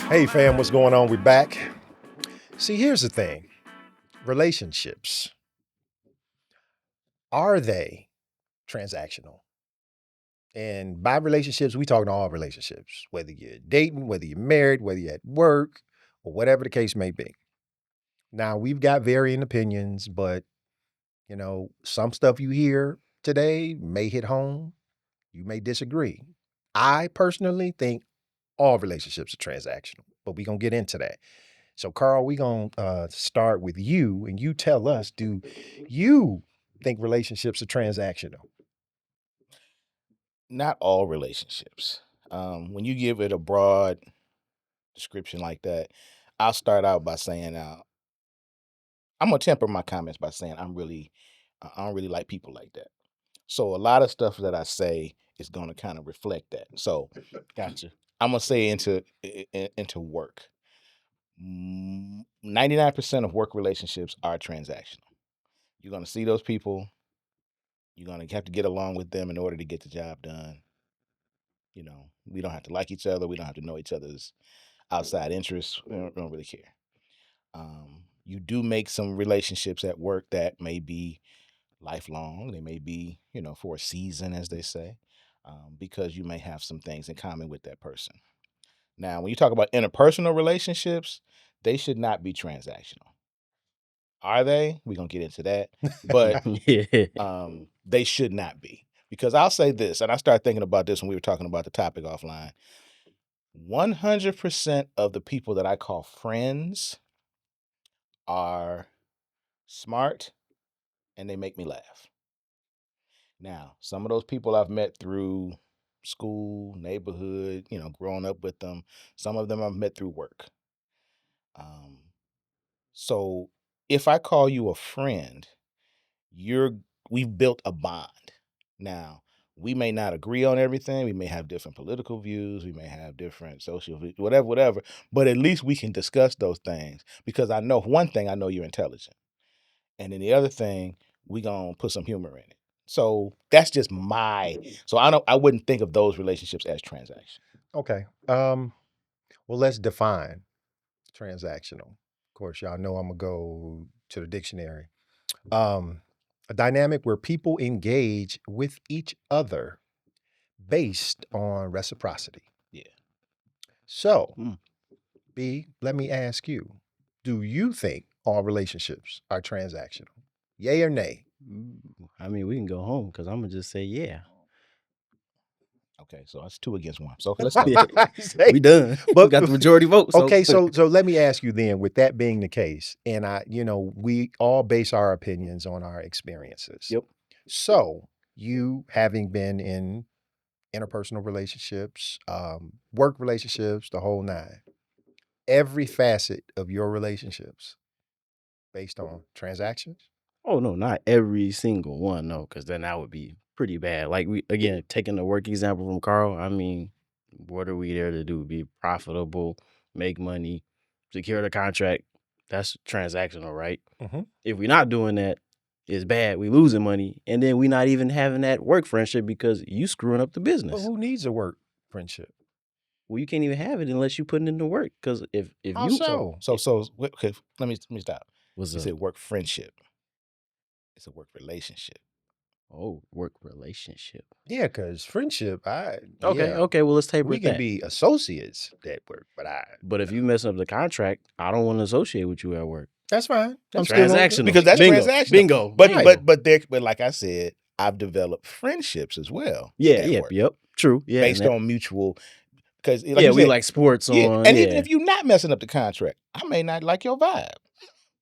Hey fam, what's going on? We're back. See, here's the thing. Relationships, are they transactional? And by relationships, we talking all relationships, whether you're dating, whether you're married, whether you're at work, or whatever the case may be. Now, we've got varying opinions, but some stuff you hear today may hit home. You may disagree. I personally think all relationships are transactional, but we're going to get into that. So, Carl, we're going to start with you, and you tell us, do you think relationships are transactional? Not all relationships. When you give it a broad description like that, I'll start out by saying, I'm gonna temper my comments by saying I don't really like people like that. So a lot of stuff that I say is gonna kind of reflect that. So Gotcha. I'm gonna say into work. 99% of work relationships are transactional. You're gonna see those people. You're gonna have to get along with them in order to get the job done. We don't have to like each other. We don't have to know each other's outside interests. We don't really care. You do make some relationships at work that may be lifelong. They may be, for a season, as they say, because you may have some things in common with that person. Now, when you talk about interpersonal relationships, they should not be transactional. Are they? We're going to get into that. But Yeah. they should not be. Because I'll say this, and I started thinking about this when we were talking about the topic offline. 100% of the people that I call friends are smart and they make me laugh. Now, some of those people I've met through school, neighborhood, growing up with them. Some of them I've met through work. Um, so if I call you a friend, we've built a bond. Now, we may not agree on everything. We may have different political views. We may have different social views, whatever. But at least we can discuss those things because I know one thing, I know you're intelligent. And then the other thing, we gonna put some humor in it. So that's just so I wouldn't think of those relationships as transaction. Okay. Well, let's define transactional. Of course, y'all know I'm going to go to the dictionary. A dynamic where people engage with each other based on reciprocity. Yeah. So, Mm. B, let me ask you, do you think all relationships are transactional? Yay or nay? I mean, we can go home because I'm gonna just say yeah. Okay, so that's 2 against 1. So let's go. We done. We got the majority vote. Okay, so let me ask you then, with that being the case, and we all base our opinions on our experiences. Yep. So, you having been in interpersonal relationships, work relationships, the whole nine, every facet of your relationships based on transactions? Oh no, not every single one, no, because then that would be pretty bad. Like taking the work example from Carl. I mean, what are we there to do? Be profitable, make money, secure the contract. That's transactional, right? Mm-hmm. If we're not doing that, it's bad. We losing money, and then we not even having that work friendship because you screwing up the But business. who needs a work friendship? Well, you can't even have it unless you putting in the work. Because if How you so? Okay, let me stop. was You a said work friendship. It's a work relationship. work relationship. Yeah, because friendship, Okay. Well, let's taper we it can that. be associates at work, but But if you mess up the contract, I don't want to associate with you at work. that's fine. That's still gonna- transactional. Because that's Bingo. transactional. Bingo. But Bingo. but like I said, I've developed friendships as well. Yeah, at work, yep. True. Yeah. based on mutual. Because we like sports yeah, on. and even if you're not messing up the contract, I may not like your vibe.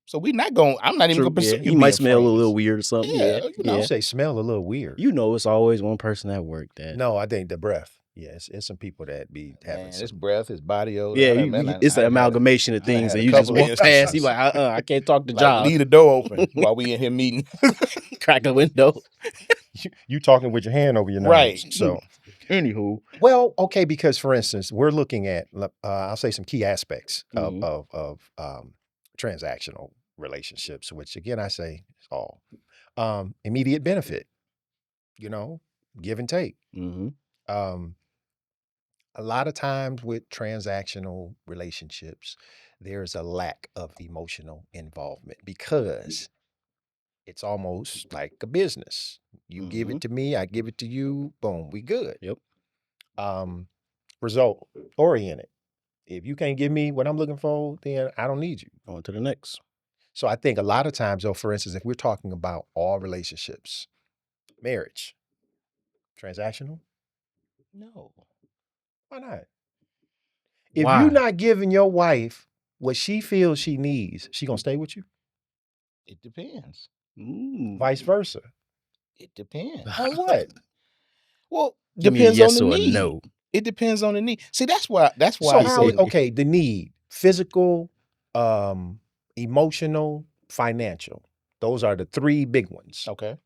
So I'm not even True, gonna pursue you. You might being smell a friends. little weird or something. Yeah, Yeah. Don't say smell a little weird. You know, it's always one person at work that. No, I think the breath. Yes, it's some people that be having Man, some. his breath, his body odor. Yeah, I it's an done amalgamation of I done things, had and a you just couple of walk past. You instances. like, I can't talk to Like, Job. leave the door open while we in here meeting. Crack a window. You talking with your hand over your nose. Right. So, Anywho, well, okay, because for instance, we're looking at, I'll say some key aspects Mhm. of transactional relationships, which again, I say is all immediate benefit, give and take. Mm-hmm. Um, a lot of times with transactional relationships, there's a lack of emotional involvement because it's almost like a business. You give Mhm. it to me, I give it to you, boom, we good. Yep. Result oriented. If you can't give me what I'm looking for, then I don't need you. On to the next. So I think a lot of times, though, for instance, if we're talking about all relationships, marriage, transactional, No. why not? If Why? you're not giving your wife what she feels she needs, she gonna stay with you. It depends. Vice versa. It depends. On what? Well, Give me a depends yes on the or a need. no. It depends on the need. See, that's why So I how? say Okay, the need: physical, emotional, financial. Those are the three big ones. okay.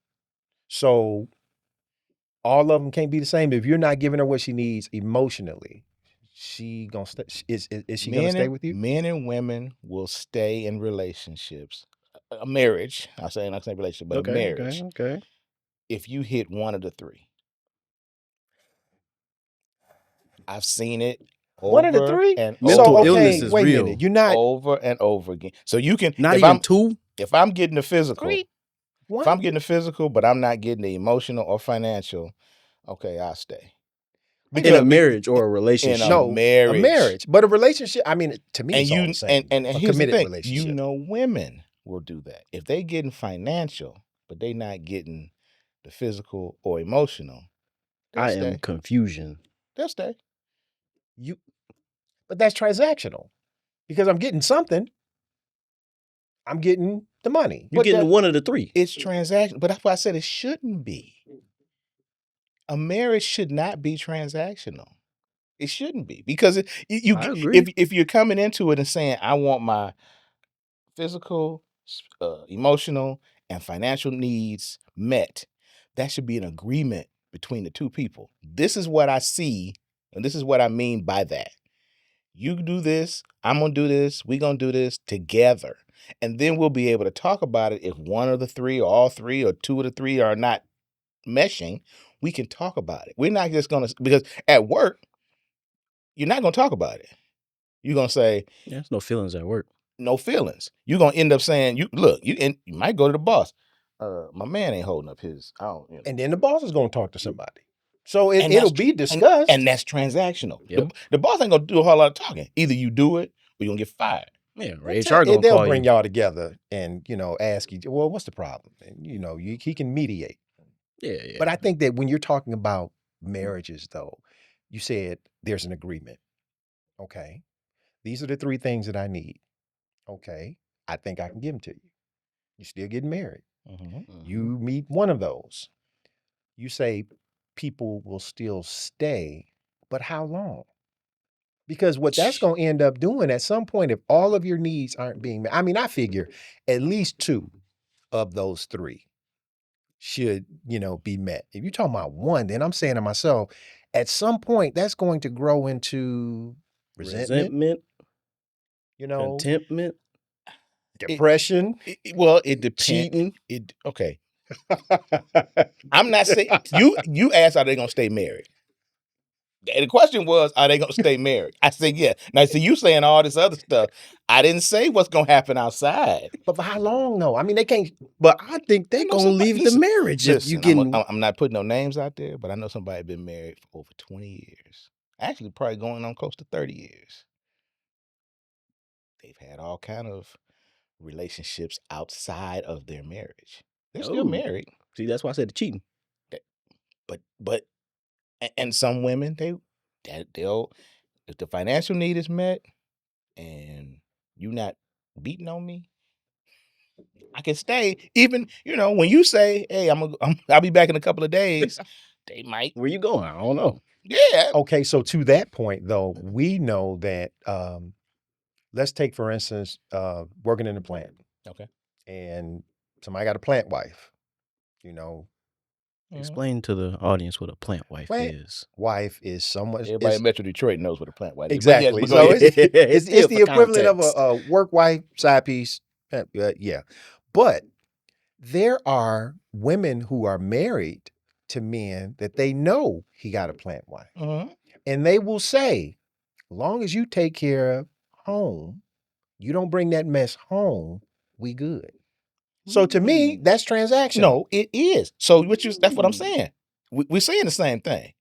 So all of them can't be the same. If you're not giving her what she needs emotionally, she gonna stay. Is she gonna stay with you? Men and women will stay in relationships, a marriage. I'm saying not saying relationship, but a marriage. Okay. If you hit one of the three, I've seen it One of the over three. and Mental over illness again, is wait a real. minute. You're not over and over again. So you can Not if even I'm two. if I'm getting the physical, three. if I'm getting the physical, but I'm not getting the emotional or financial, okay, I'll stay. In a Because marriage or a in relationship. a No, marriage. a marriage, but a relationship. I mean, to me, and it's all you the same. and a here's the committed thing, relationship. you know, women will do that if they getting financial, but they not getting the physical or emotional. They'll I stay. am confusion. They'll stay. But that's transactional because I'm getting something. I'm getting the money. You're But getting that- one of the three. It's transactional, but that's why I said it shouldn't be. A marriage should not be transactional. It shouldn't be because I agree. if you're coming into it and saying I want my physical, emotional, and financial needs met, that should be an agreement between the two people. This is what I see, and this is what I mean by that. You do this, I'm gonna do this, we're gonna do this together. And then we'll be able to talk about it if one of the three, or all three, or two of the three are not meshing. We can talk about it. We're not just gonna, because at work, you're not gonna talk about it. You're gonna say, Yeah, there's no feelings at work. no feelings. You're gonna end up saying, you might go to the boss. My man ain't holding up his. I don't. and then the boss is going to talk to somebody. So And it'll that's be discussed. and that's transactional. Yep. The boss ain't gonna do a whole lot of talking. Either you do it or you're gonna get fired. Yeah, or That's HR it. gonna They'll call bring you. y'all together and ask you, well, what's the problem? And he can mediate. Yeah. But I think that when you're talking about marriages, though, you said there's an agreement. Okay, these are the three things that I need. Okay, I think I can give them to you. You're still getting married. Mhm. You meet one of those. You say people will still stay, but how long? Because what that's going to end up doing at some point, if all of your needs aren't being met, I mean, I figure at least two of those three should, be met. If you're talking about one, then I'm saying to myself, at some point, that's going to grow into resentment, Contentment, depression, Well, it depends. cheating. Okay. I'm not saying you asked, are they gonna stay married? The question was, are they gonna stay married? I said, yeah. Now, see, you saying all this other stuff. I didn't say what's gonna happen outside. But for how long, though? I mean, they can't. But I think they're You know gonna somebody- leave the listen, marriage if you Listen, can. I'm not putting no names out there, but I know somebody been married for over 20 years. Actually, probably going on close to 30 years. They've had all kind of relationships outside of their marriage. They're still Oh. married, See, that's why I said the cheating. but and some women they'll if the financial need is met and you not beating on me, I can stay. Even when you say, "Hey, I'll be back in a couple of days," they might. Where you going? I don't know. Yeah. Okay, so to that point, though, we know that, let's take, for instance, working in a plant. Okay. And somebody got a plant wife. Explain to the audience what a plant wife Plant is. Wife is someone. Everybody in Metro Detroit knows what a plant wife is. Exactly. But yes, So but go ahead. it's still the for equivalent context. of a work wife, side piece. Yeah. But there are women who are married to men that they know he got a plant wife. Mhm. And they will say, long as you take care of home, you don't bring that mess home, we good. So to me, that's transactional. No, it is. So that's what I'm saying. We're saying the same thing.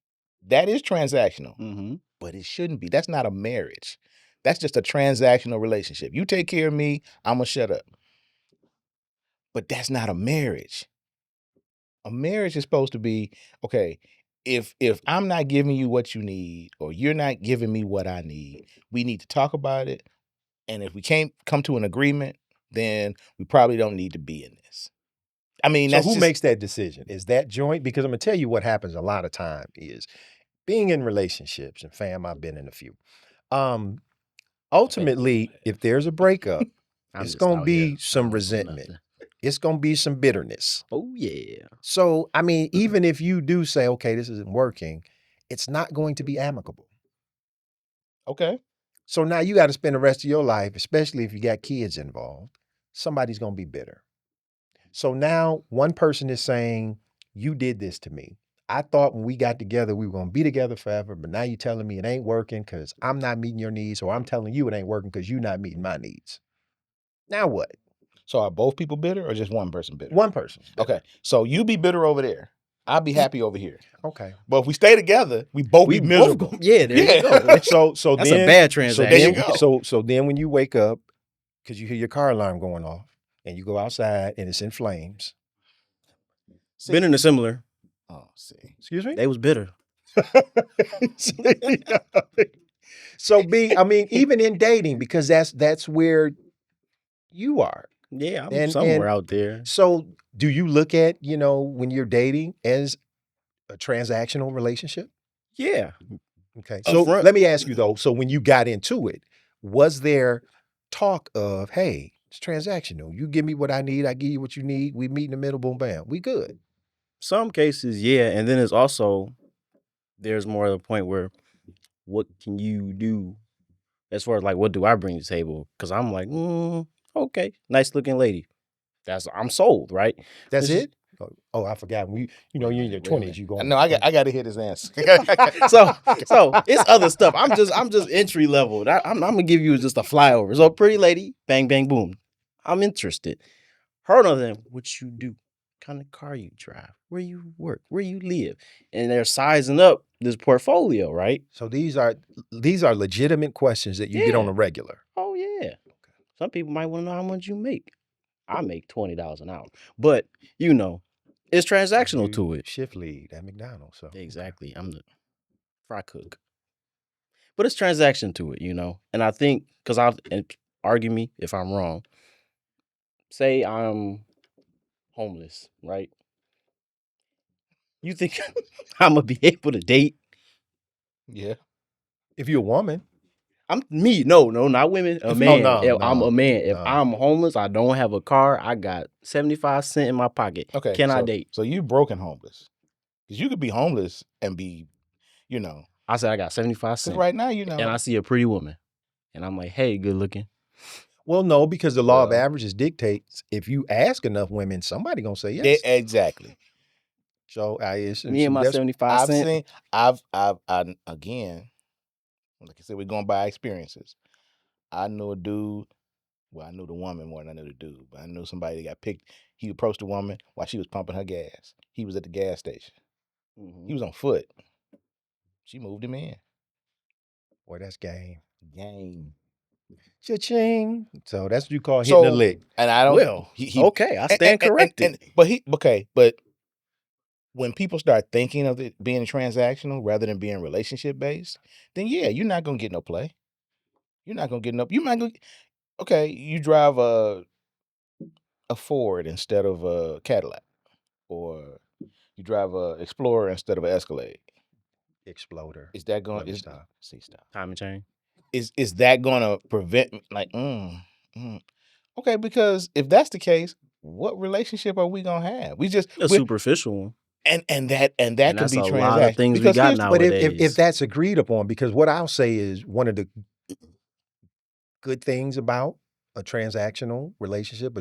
That is transactional, Mm-hmm. but it shouldn't be. That's not a marriage. That's just a transactional relationship. You take care of me, I'm gonna shut up. But that's not a marriage. A marriage is supposed to be, okay, if I'm not giving you what you need or you're not giving me what I need, we need to talk about it. And if we can't come to an agreement, then we probably don't need to be in this. I mean, So that's who just, makes that decision? Is that joint? Because I'm gonna tell you what happens a lot of time is being in relationships, and fam, I've been in a few. Ultimately, if there's a breakup, I'm it's just gonna out here. be I some don't know resentment. nothing. It's gonna be some bitterness. Oh yeah. So, I mean, even if you do say, okay, this isn't working, it's not going to be amicable. okay. So now you got to spend the rest of your life, especially if you got kids involved, somebody's going to be bitter. So now one person is saying, you did this to me. I thought when we got together, we were going to be together forever, but now you're telling me it ain't working because I'm not meeting your needs, or I'm telling you it ain't working because you're not meeting my needs. Now what? So are both people bitter or just one person bitter? One person. Okay. So you be bitter over there. I'll be happy over here. Okay. But if we stay together, we both be miserable. Yeah, there you go. So That's then, a bad so transaction. There you then, go. so then when you wake up, because you hear your car alarm going off, and you go outside and it's in flames. Bitter and similar. Oh, see. Excuse me? They was bitter. So I mean, even in dating, because that's where you are. Yeah, I'm And- somewhere and- out there. So do you look at, when you're dating as a transactional relationship? Yeah. Okay. Up So front. let me ask you though, so when you got into it, was there talk of, hey, it's transactional. You give me what I need, I give you what you need, we meet in the middle, boom, bam. We good. Some cases, yeah. And then it's also, there's more of a point where what can you do as far as like, what do I bring to the table? Because I'm like, okay, nice looking lady. I'm sold, right? That's It's it? Oh, I forgot. You're in your 20s, you go. No, I got to hear this answer. so it's other stuff. I'm just entry level. I'm gonna give you just a flyover. So pretty lady, bang bang boom. I'm interested. Heard of them? What you do? Kind of car you drive? Where you work? Where you live? And they're sizing up this portfolio, right? So these are legitimate questions that you get on Yeah. a regular. Oh yeah. Some people might want to know how much you make. I make $20 an hour, but it's transactional You to it. shift lead at McDonald's. So Exactly. I'm the fry cook. But it's transaction to it, And I think, and argue me if I'm wrong, say I'm homeless, right? You think I'm going to be able to date? Yeah. if you're a woman, I'm me. No, not women. A Oh, man. no, If I'm a man. If no. I'm homeless, I don't have a car, I got 75 cents in my pocket. Okay. Can I date? So you broken homeless. Because you could be homeless and be, I said I got 75 because cents. right now, And I see a pretty woman. And I'm like, hey, good looking. well, no, because the law of Well- averages dictates if you ask enough women, somebody gonna say yes. Exactly. So Me and my that's- 75 I've cents. seen, again, like I said, we're going by experiences. I knew a dude, well, I knew the woman more than I knew the dude, but I knew somebody that got picked. He approached a woman while she was pumping her gas. He was at the gas station. He was on foot. She moved him in. Boy, that's game. Game. Cha-ching. So that's what you call hitting a lick. And I don't. Well, okay, I stand corrected. But when people start thinking of it being transactional rather than being relationship based, then yeah, you're not gonna get no play. You're not gonna get no. You might go. Okay, you drive a Ford instead of a Cadillac, or you drive a Explorer instead of an Escalade. Exploder. Is that going? Let me Is stop. see stop? Time and chain. Is that gonna prevent like? Okay, because if that's the case, what relationship are we gonna have? We just A superficial one. and that And could that's be a transactional. lot of things we Because got here's- now. But if Nowadays. that's agreed upon, because what I'll say is one of the good things about a transactional relationship,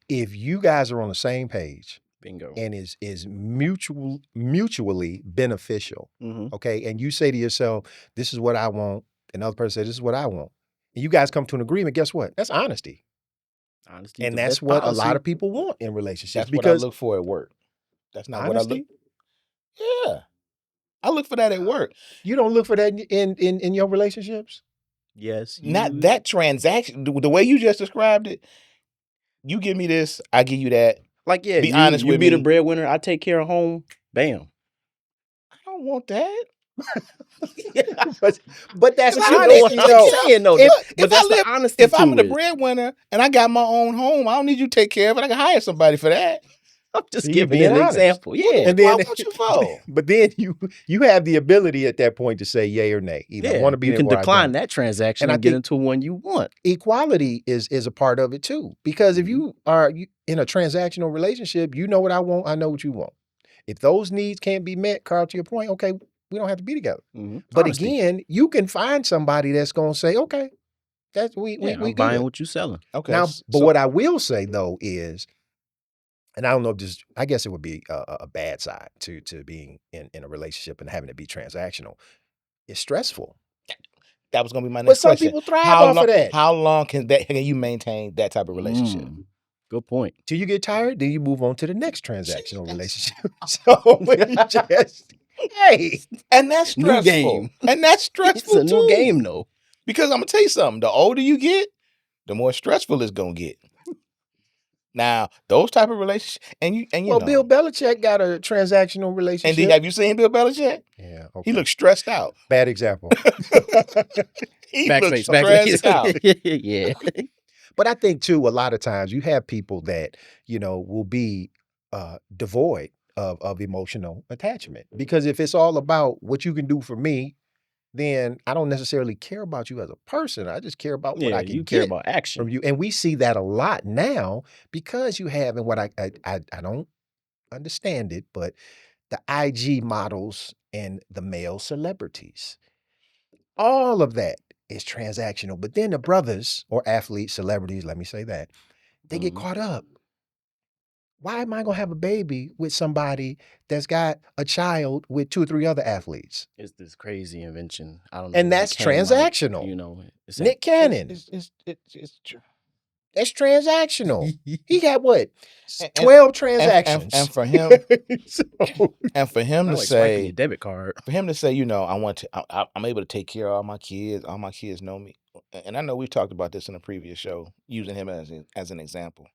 if you guys are on the same page, Bingo. and is mutually beneficial. Mm-hmm. Okay. And you say to yourself, this is what I want. Another person says, this is what I want. And you guys come to an agreement. Guess what? That's honesty. Honesty, And the that's best what a lot policy. of people want in relationships. That's what I because look for at work. That's not what I look. honesty, Yeah, I look for that at work. you don't look for that in your relationships. Yes. Not that transaction. The way you just described it. You give me this, I give you that. Like, yeah, Be honest you with be the me. breadwinner. I take care of home. Bam. I don't want that. But that's But you know honesty, what I'm though. saying, though. If- But that's the honesty If I'm to the it. breadwinner and I got my own home, I don't need you to take care of it. I can hire somebody for that. I'm just See, you giving being an honest. example. Yeah. And Why then, want you for? but then you have the ability at that point to say yay or nay. Either I Yeah, want to be you there can or I decline don't. that transaction And I and get think- into one you want. Equality is a part of it too. Because if you are in a transactional relationship, you know what I want, I know what you want. If those needs can't be met, Carl, to your point, okay, we don't have to be together. Mm-hmm. But again, you can find somebody that's going to say, okay, that's we I'm good. buying what you selling. Okay. Now, but so- what I will say though is, and I don't know if this, I guess it would be a bad side to being in a relationship and having it be transactional. It's stressful. that was gonna be my But next some question. people thrive How off long, of that. How long can you maintain that type of relationship? Good point. Till you get tired, then you move on to the next transactional relationship. So you just, hey, And that's New stressful. game. And that's stressful It's a new too. game, though. Because I'm gonna tell you something. The older you get, the more stressful it's gonna get. Now, those type of relationships, and you well, know, Bill Belichick got a transactional and relationship. have you seen Bill Belichick? Yeah, He okay. looks stressed out. Bad example. He looks Backspace. stressed out. Yeah. But I think too, a lot of times you have people that, will be devoid of emotional attachment. Because if it's all about what you can do for me, then I don't necessarily care about you as a person. I just care about what Yeah, I can you care get about action. from you. And we see that a lot now because you have, and what I don't understand it, but the IG models and the male celebrities. All of that is transactional. But then the brothers or athletes, celebrities, let me say that, they get Mhm. caught up. Why am I going to have a baby with somebody that's got a child with 2 or 3 other athletes? It's this crazy invention. I don't know. And when it that's came out, transactional. It's Nick Cannon, It's true. that's transactional. He got what? And- 12 transactions. And for him, So- and for him to like swiping say, your debit card. for him to say, I'm able to take care of all my kids. All my kids know me. And I know we've talked about this in a previous show, using him as an example.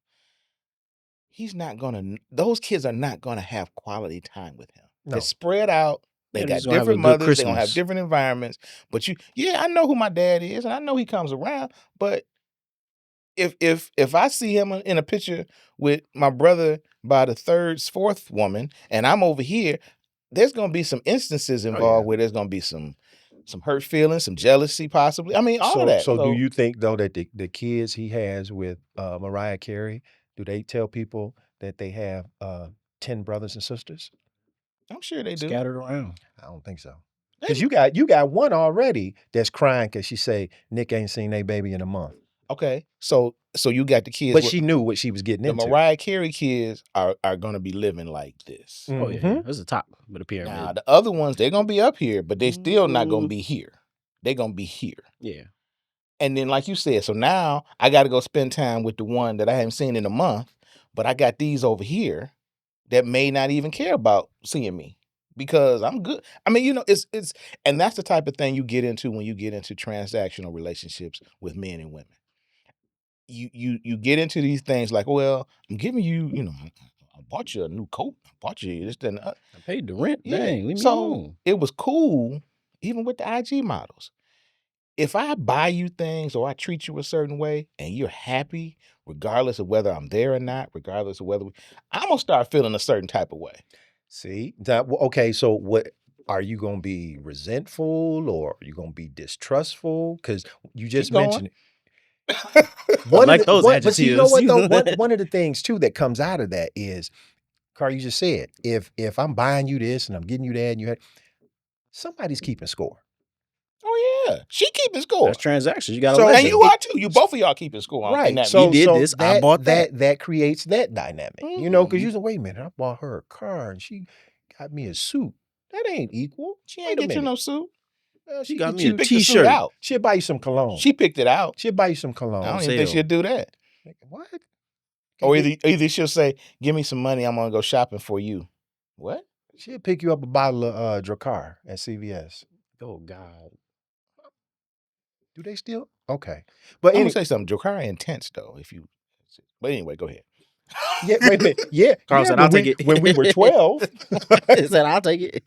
Those kids are not gonna have quality time with him. No. They're spread out. They Yeah, they're got just gonna have a different good mothers. They're gonna have Christmas. different environments. But I know who my dad is, and I know he comes around. But if I see him in a picture with my brother by the third, fourth woman, and I'm over here, there's gonna be some instances involved where there's gonna be some hurt feelings, some jealousy, possibly. I mean, all of that. So do you think though that the kids he has with Mariah Carey, do they tell people that they have 10 brothers and sisters? I'm sure they do. Scattered around. I don't think so. Because you got one already that's crying because she say Nick ain't seen their baby in a month. Okay, so you got the kids, But she knew what she was getting the into. Mariah Carey kids are gonna be living like this. Oh yeah, Mhm. that's the top of the pyramid. Now the other ones, they're gonna be up here, but they still not gonna be here. They're gonna be here. Yeah. And then, like you said, so now I got to go spend time with the one that I haven't seen in a month, but I got these over here that may not even care about seeing me because I'm good. I mean, it's and that's the type of thing you get into when you get into transactional relationships with men and women. You get into these things like, well, I'm giving you, I bought you a new coat, I bought you this, then I paid the rent. Yeah. Dang, leave me So alone. it was cool, even with the IG models. If I buy you things or I treat you a certain way and you're happy, regardless of whether I'm there or not, regardless of whether I'm gonna start feeling a certain type of way. See? Okay, so what are you going to be resentful or are you going to be distrustful? Because you just going. mentioned it. Like those But see, you know what though? adjectives. One of the things too that comes out of that is, Carl, you just said, if I'm buying you this and I'm getting you that, and somebody's keeping score. Oh yeah, she keeping score. That's transactions. You got to So- let And them. you are too. You both of y'all keeping score on in Right. that. So did so this, I bought that creates that dynamic. You know, because Mhm. you say, wait a minute, I bought her a car and she got me a suit. That ain't equal. She Wait ain't a get you minute. no suit. Well, She she got get me you. a Pick the suit T-shirt. out. She'll buy you some cologne. She picked it out. She'll buy you some I cologne. don't On even think sale. she'll do that. What? Or Can't either she'll say, "Give me some money. I'm gonna go shopping for you." What? She'll pick you up a bottle of Dracar at CVS. Oh God. Do they still? Okay. But I'm gonna anyway, say something. Drakara intense though. If you, but anyway, go ahead. yeah, wait a minute. Yeah. Carl yeah, said, when "I'll take we- it." When we were 12. He said, "I'll take it."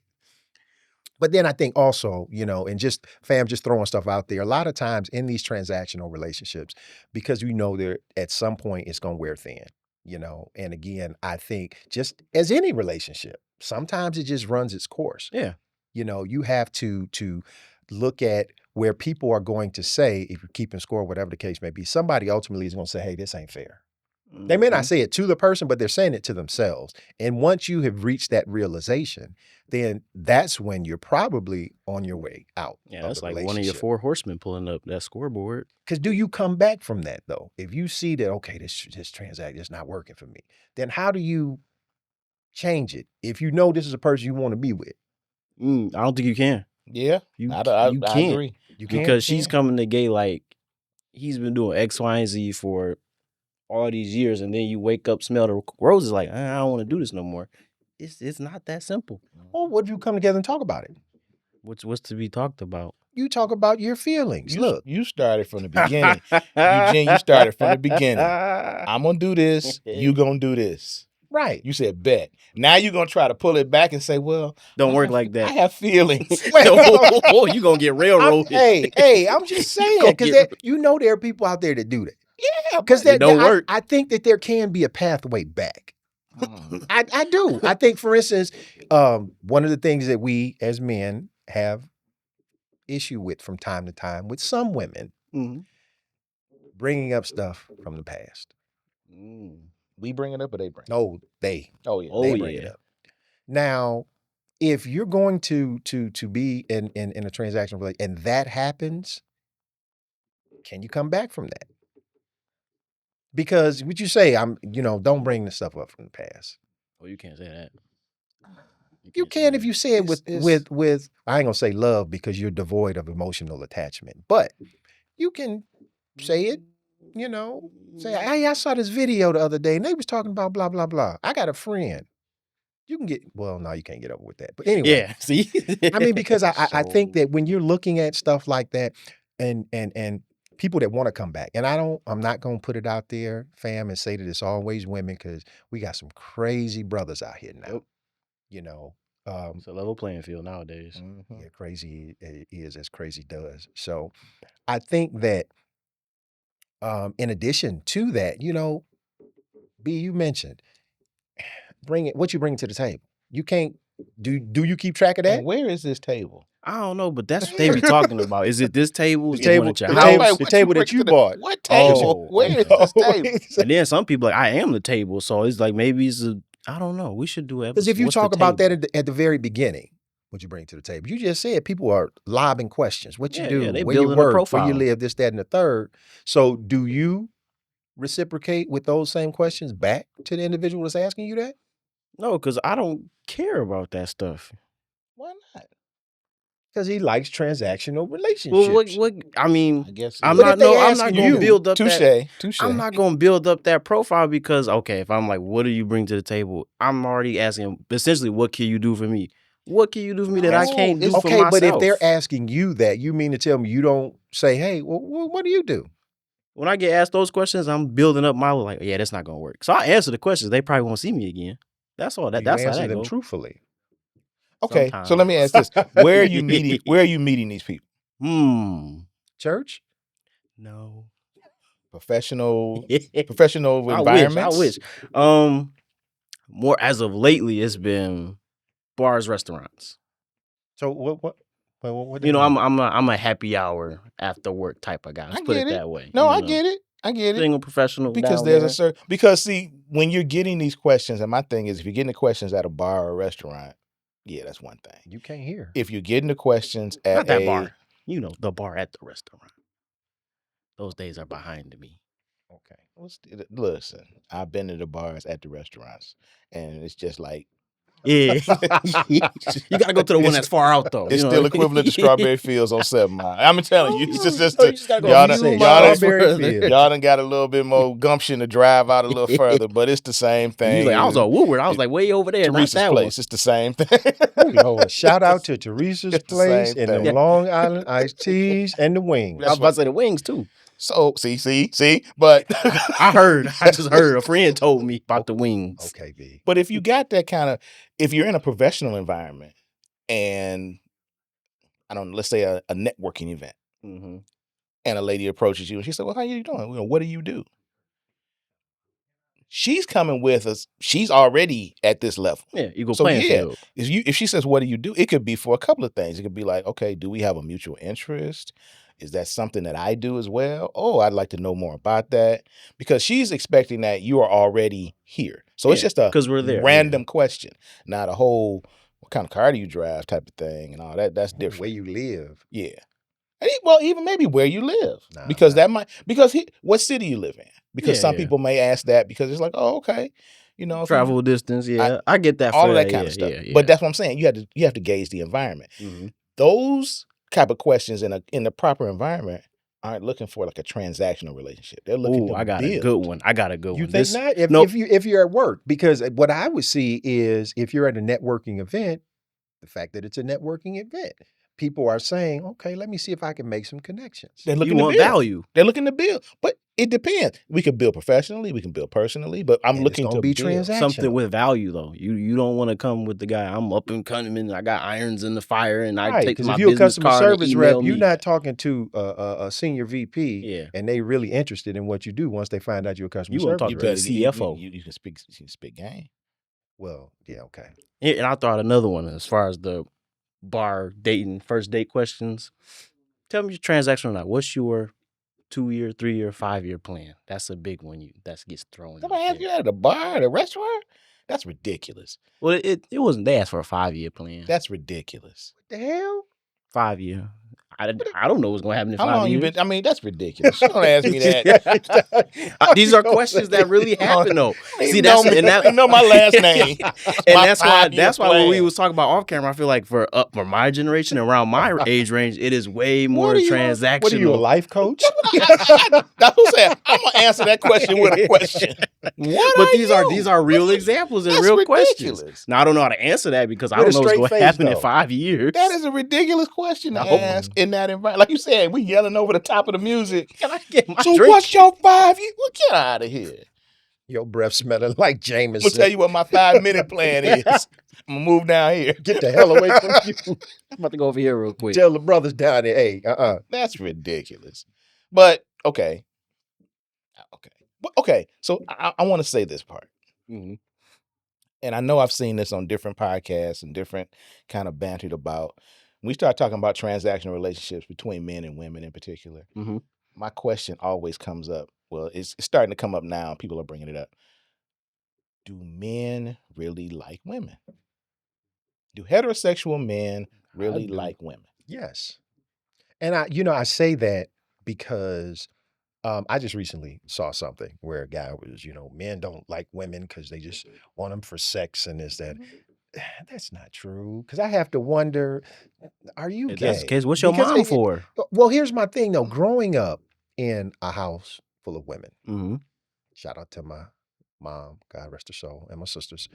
But then I think also, you know, and just just throwing stuff out there, a lot of times in these transactional relationships, because you know there at some point it's going to wear thin, you know. And again, I think just as any relationship, sometimes it just runs its course. Yeah. You know, you have to look at where people are going to say, if you're keeping score, whatever the case may be, somebody ultimately is going to say, hey, this ain't fair. They may not Mhm. say it to the person, but they're saying it to themselves. And once you have reached that realization, then that's when you're probably on your way out. Yeah, that's like one of your 4 horsemen pulling up that scoreboard. Because do you come back from that though? If you see that, okay, this transaction is not working for me, then how do you change it? If you know this is a person you want to be with, I don't think you can. Yeah, You I can't agree. you can't. because she's coming to gay like he's been doing X, Y, and Z for all these years, and then you wake up, smell the roses, like I don't want to do this no more. It's not that simple. Well, what do you come together and talk about it? What's to be talked about? You talk about your feelings. Look, You started from the beginning. Eugene, you started from the beginning. I'm gonna do this. You gonna do this. right. You said bet. Now you're gonna try to pull it back and say, "Well, Don't I work have- like that. I have feelings." Oh, you gonna get railroaded. Hey, I'm just saying gonna because get- you know there are people out there that do that. Yeah, Because It don't work. I think that there can be a pathway back. Mm. I do. I think, for instance, one of the things that we as men have issue with from time to time with some women, Mhm. bringing up stuff from the past. We bring it up, or they bring it? No, they Oh yeah. Oh, they bring it yeah. up. Now, if you're going to be in a transactional relationship and that happens, can you come back from that? Because what you say, don't bring the stuff up from the past. Oh, you can't say that. You can't say can if that. you say it It's- with I ain't gonna say love because you're devoid of emotional attachment, but you can say it, say, hey, I saw this video the other day and they was talking about blah, blah, blah. I got a friend. You can get, well, no, you can't get over with that. But anyway, Yeah. See. I mean, because I think So- that when you're looking at stuff like that and people that want to come back, and I'm not gonna put it out there, fam, and say that it's always women because we got some crazy brothers out here now. Yep. You know, It's a level playing field nowadays. Mhm. yeah, crazy is as crazy does. So I think that in addition to that, B, you mentioned what you bring to the table. You can't do you keep track of that? And where is this table? I don't know, but that's what they be talking about. Is it this table? The Is it one table- at your the house? table- Like, the what table bring that you to the- bought. What table? Oh, Where is this table? And then some people like, I am the table. So it's like maybe I don't know. We should do Because episode. if you What's the talk about table? that at the very beginning, what you bring to the table, you just said people are lobbing questions. What you Yeah, do, yeah, they where you building a work, where you profile. live, this, that, and the third. So do you reciprocate with those same questions back to the individual that's asking you that? No, because I don't care about that stuff. Why not? Because he likes transactional relationships. Well, what? I mean, I guess I'm But not. if they No, I'm asking not going you- to build up that. Touche. I'm not going to build up that profile because okay, if I'm like, what do you bring to the table? I'm already asking essentially, what can you do for me? What can you do for me that I No, can't do it's- for Okay, myself? but if they're asking you that, you mean to tell me you don't say, hey, well, what do you do? When I get asked those questions, I'm building up my like, yeah, that's not gonna work. So I answer the questions. They probably won't see me again. That's all. You That's how answer that them goes. truthfully. Okay, Sometimes. so let me ask this: Where are you meeting? Where are you meeting these people? Church? No. Professional I environments. wish. More as of lately, it's been bars, restaurants. So what You know, I'm a happy hour after work type of guy. Let's I put get it it. that way. No, you I know. get it. I get it. Single professional Because down there's there. a certain because see, when you're getting these questions, and my thing is if you're getting the questions at a bar or a restaurant, yeah, that's one thing. You can't hear. If you're getting the questions at Not that bar. the bar at the restaurant. Those days are behind me. Okay. Listen, I've been to the bars at the restaurants, and it's just like Yeah. You gotta go to the one that's far out though. it's still equivalent to Strawberry Fields on 7 Mile. I'm telling you, it's just So you just gotta go y'all a done, few say miles Strawberry further. Fields. y'all done got a little bit more gumption to drive out a little further, but it's the same thing. He's like, I was on Woodward. I was like way over there. Not Teresa's that place. It's the same thing. Lord, shout out to Teresa's It's the place same and the thing. Long Island iced teas and the wings. one. I was about to say the wings too. So see, but I just heard a friend told me about the wings. Okay, B. But if you got that kind of, if you're in a professional environment and I don't know, let's say a networking event, Mm-hmm. and a lady approaches you and she said, "Well, how you doing? What do you do?" She's coming with us. She's already at this level. Yeah, you go So, playing yeah. field. If she says, "What do you do?" It could be for a couple of things. It could be like, okay, do we have a mutual interest? Is that something that I do as well? Oh, I'd like to know more about that. Because she's expecting that you are already here. So it's Yeah, just a 'cause we're there, random question, not a whole what kind of car do you drive type of thing and all that. That's Where different. you live. Yeah. Well, even maybe where you live. Nah, because nah. that might what city you live in. Because Yeah, some yeah. people may ask that because it's like, oh, okay. You know, if you- Travel distance, yeah. I get that. all for of that kind of stuff. But that's what I'm saying. You have to gauge the environment. mm-hmm. Those type of questions in the proper environment aren't looking for like a transactional relationship. They're looking to I got build. a good one. I got a good You one. think not? nope. If you're at work, because what I would see is if you're at a networking event, the fact that it's a networking event, people are saying, okay, let me see if I can make some connections. They're You looking to want build. value. They're looking to build. But it depends. We can build professionally. We can build personally. But I'm And looking it's to gonna be build. Something with value though. You don't want to come with the guy. I'm up and coming. I got irons in the fire, and I Right, take because my if you're a business customer card and service rep, email you're me. not talking to a senior VP, Yeah. and they really interested in what you do once they find out you're a customer You wanna service talk You rep. to better the CFO. You can speak game. Well, yeah, okay. Yeah, and I thought another one as far as the bar dating, first date questions. Tell me your transactional or not. What's your 2-year, 3-year, 5-year plan? That's a big one. That gets thrown. Somebody out ask you there. at a bar, at a restaurant? That's ridiculous. Well, it wasn't. They asked for a 5-year plan. That's ridiculous. What the hell? 5-year. I don't know what's going to happen in How 5 long years. you been? I mean, that's ridiculous. Don't ask me that. These are questions that really happen though. See, You that's know me. and that You know my last name. and My that's why 5-year when we plan. was talking about off camera, I feel like for my generation around my age range, it is way more What are you- transactional. What are you, a life coach? That's who said I'm gonna answer that question with a question. What But are these are real examples and That's real ridiculous. questions. Now I don't know how to answer that because I With a don't know what's straight going to face, happen in though. 5 years. That is a ridiculous question to No. ask in that environment. Like you said, we yelling over the top of the music. Can I get my So drink? what's your 5 years? Well, get out of here. Your breath smelling like I'm gonna Jameson. tell you what my 5-minute plan is. I'm gonna move down here. Get the hell away from you. I'm about to go over here real quick. Tell the brothers down there, hey, That's ridiculous. But okay. So I want to say this part. Mhm. And I know I've seen this on different podcasts and different kind of bantered about. When we start talking about transactional relationships between men and women in particular, Mhm. my question always comes up. Well, it's starting to come up now. People are bringing it up. Do men really like women? Do heterosexual men really do. like women? yes. And I say that because I just recently saw something where a guy was, men don't like women because they just want them for sex and is that. That's not true. Because I have to wonder, are you If gay? that's the case, what's your Because mom for? Well, here's my thing though. Growing up in a house full of women, Mm-hmm. shout out to my mom, God rest her soul, and my sisters.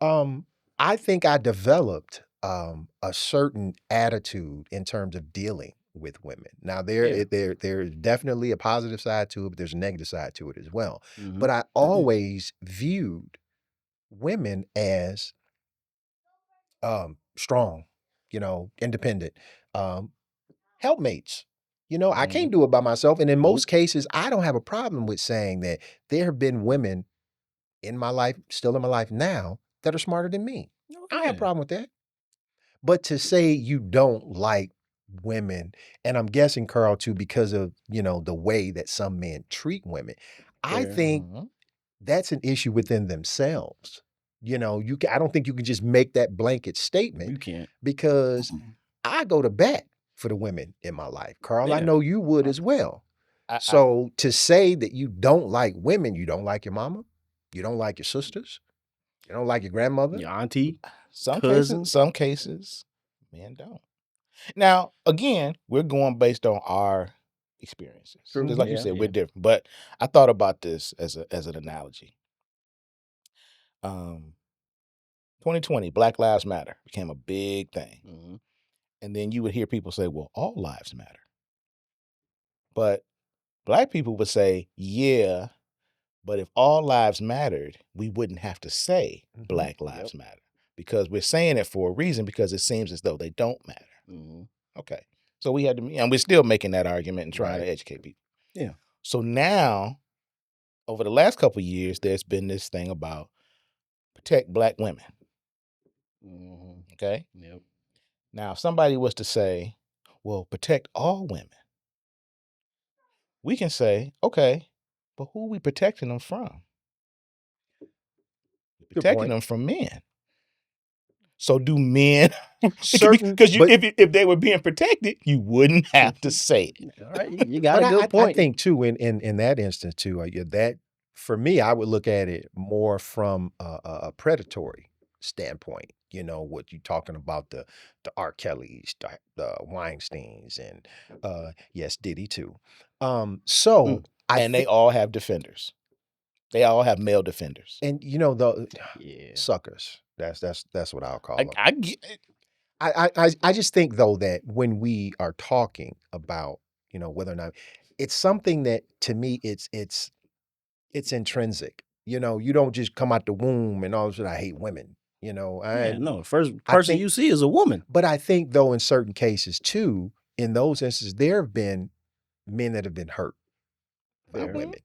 I think I developed a certain attitude in terms of dealing with women. Now there's definitely a positive side to it, but there's a negative side to it as well. Mm-hmm. But I always viewed women as strong, independent, helpmates. I can't do it by myself. And in most cases, I don't have a problem with saying that there have been women in my life, still in my life now, that are smarter than me. I don't have a problem with that. But to say you don't like women, and I'm guessing, Carl, too, because of, the way that some men treat women, I Fair. think that's an issue within themselves. I don't think you can just make that blanket statement You can't. because I go to bat for the women in my life. Carl, I Yeah. know you would as well. I- So to say that you don't like women, you don't like your mama, you don't like your sisters, you don't like your grandmother. Your auntie, some cousins. cases, men don't. Now, again, we're going based on our experiences. True. Just like you Yeah, said, yeah. we're different. But I thought about this as an analogy. 2020, Black Lives Matter became a big thing. Mhm. And then you would hear people say, well, all lives matter. But Black people would say, yeah, but if all lives mattered, we wouldn't have to say Mhm. Black Lives Matter, because we're saying it for a reason, because it seems as though they don't matter. Mhm. Okay. So we had to, and we're still making that argument and trying Right. to educate people. Yeah. So now, over the last couple of years, there's been this thing about protect Black women. Mhm. Okay. Yep. Now, if somebody was to say, well, protect all women, we can say, okay, but who are we protecting them from? We're Good protecting point. them from men. So do men, Certain, because but, if they were being protected, you wouldn't have to say it. All right, you got but a good I point. think too, in that instance too, that for me, I would look at it more from a predatory standpoint. You know, what you talking about, the R. Kellys, the Weinsteins, and yes, Diddy too. So I And they think, all have defenders. They all have male defenders. and you know, the Yeah. suckers. That's what I'll call them. I get it. I just think though that when we are talking about, you know, whether or not it's something that to me it's intrinsic. You know, you don't just come out the womb and all of a sudden I hate women. You know, Yeah, no, the first I person think- you see is a woman. but I think though in certain cases too, in those instances, there have been men that have been hurt by Fair. women,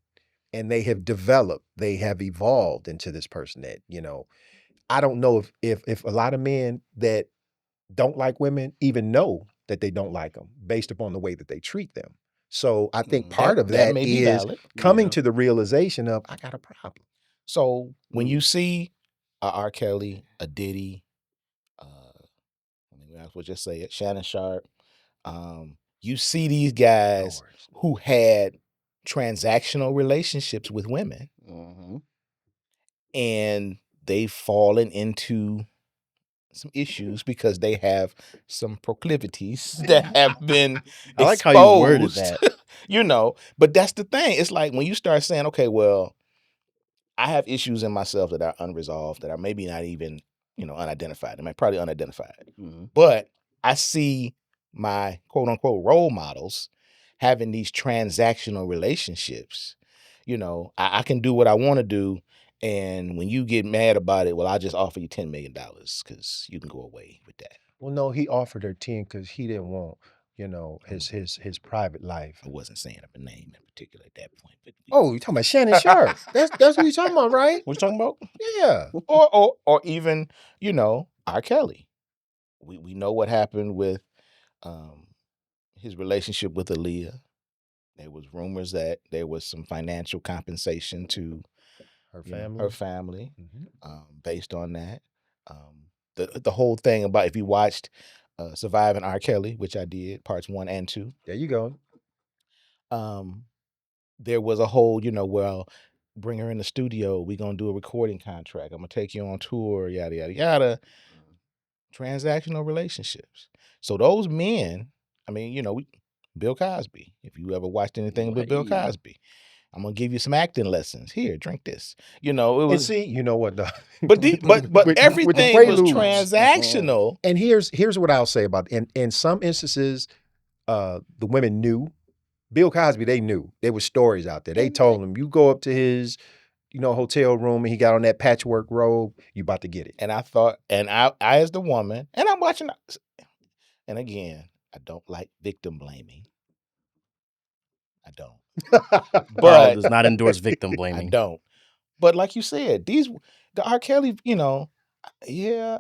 and they have developed, they have evolved into this person that, you know, I don't know if a lot of men that don't like women even know that they don't like them based upon the way that they treat them. So I think part of that may be is valid. coming Yeah. to the realization of I got a problem. So when Mm. you see a R. Kelly, a Diddy, I mean, we might as well just say it, Shannon Sharp, you see these guys Lord. who had transactional relationships with women, Mhm. and they've fallen into some issues because they have some proclivities that have been I like how you worded exposed, that. you know. But that's the thing. It's like when you start saying, okay, well, I have issues in myself that are unresolved, that are maybe not even, you know, unidentified. They're probably unidentified. Mhm. But I see my quote unquote role models having these transactional relationships. You know, I can do what I want to do. And when you get mad about it, well, I'll just offer you $10 million because you can go away with that. Well, no, he offered her 10 because he didn't want, you know, his private life. I wasn't saying a name in particular at that point. But Oh, you talking about Shannon Sharp? That's what you're talking about, right? What you talking about? Yeah. or even, you know, R. Kelly. We know what happened with his relationship with Aaliyah. There was rumors that there was some financial compensation to Her you know, family. her family, Mhm. based on that. The whole thing about, if you watched Surviving R. Kelly, which I did, parts 1 and 2, There you go. there was a whole, you know, well, bring her in the studio. We're going to do a recording contract. I'm going to take you on tour, yada, yada, yada. Transactional relationships. So those men, I mean, you know, Bill Cosby, if you ever watched anything with Bill Right. Cosby, I'm going to give you some acting lessons. Here, drink this. You know, it And was, see, you know what? Though? but with the everything was Preludes. transactional. And here's what I'll say about it. In some instances, the women knew. Bill Cosby, they knew. There were stories out there. They told him, you go up to his, you know, hotel room and he got on that patchwork robe, you about to get it. And I thought, and I as the woman, and I'm watching, and again, I don't like victim blaming. I don't. Carl But does not endorse victim I blaming. don't. But like you said, the R. Kelly, you know, yeah,